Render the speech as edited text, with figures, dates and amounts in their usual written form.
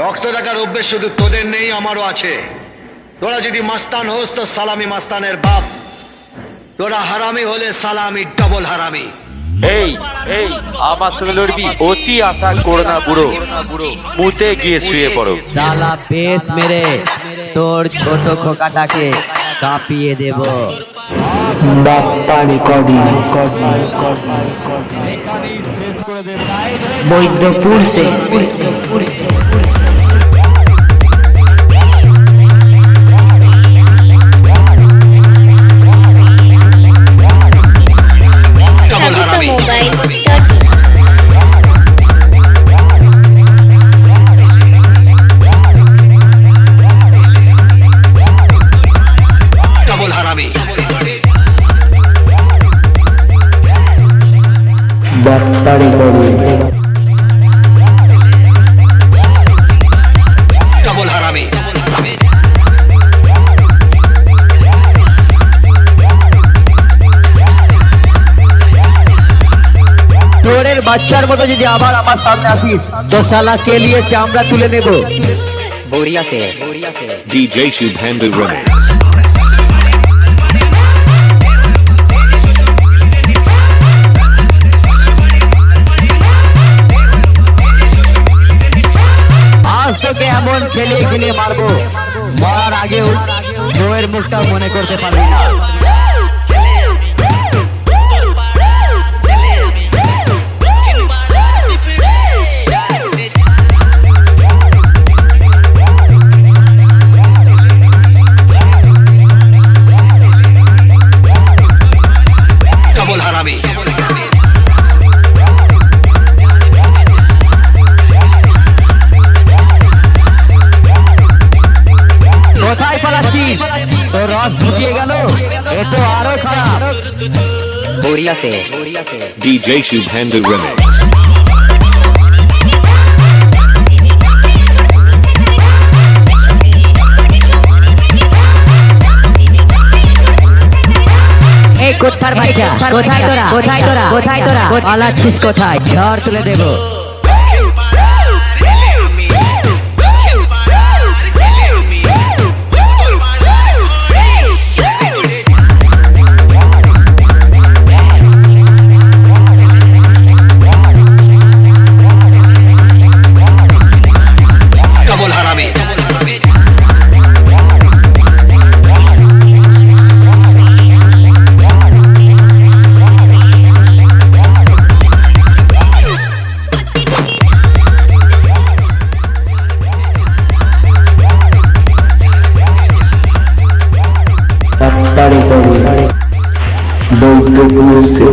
রক্ত দেখার অভ্যেস শুধু তোদের নেই, আমারও আছে। তোরা যদি মাস্তান হোস তো সালামি মাস্তানের বাপ, তোরা হারামি হলে সালামি ডবল হারামি। এই এই আমার সঙ্গে লড়বি? অতি আশা করো না বুড়ো, মুতে গিয়ে শুয়ে পড়ো। শালা বেশ মেরে তোর ছোট খোকাটাকে কাঁপিয়ে দেব। বৈদ্যপুর সে বাপ্পারি করি ডবল হারামি। তোরের বাচ্চার মতো যদি আবার আমার সামনে আসিস তো শালা কে লিয়ে চামড়া তুলে নেব। बोरिया से DJ Shubhendu Remix। আজ তোকে এমন খেলিয়ে খেলিয়ে মারবো, মারার আগেও বউয়ের মুখটা মনে করতে পারবি না। ডবল হারামি। কোথায় পালাচ্ছিস? তোর রস ঢুকিয়ে গেল, এ তো আরো খারাপ। बोरिया से DJ Shubhendu Remix। এই কোথার বাচ্চা, কোথায় তোরা, কোথায় তোরা, কোথায় তোরা পালাচ্ছিস? কোথায়? ঝড় তুলে দেবো। ডবল হারামি। বাপ্পারি করি বৈদ্যপুর সে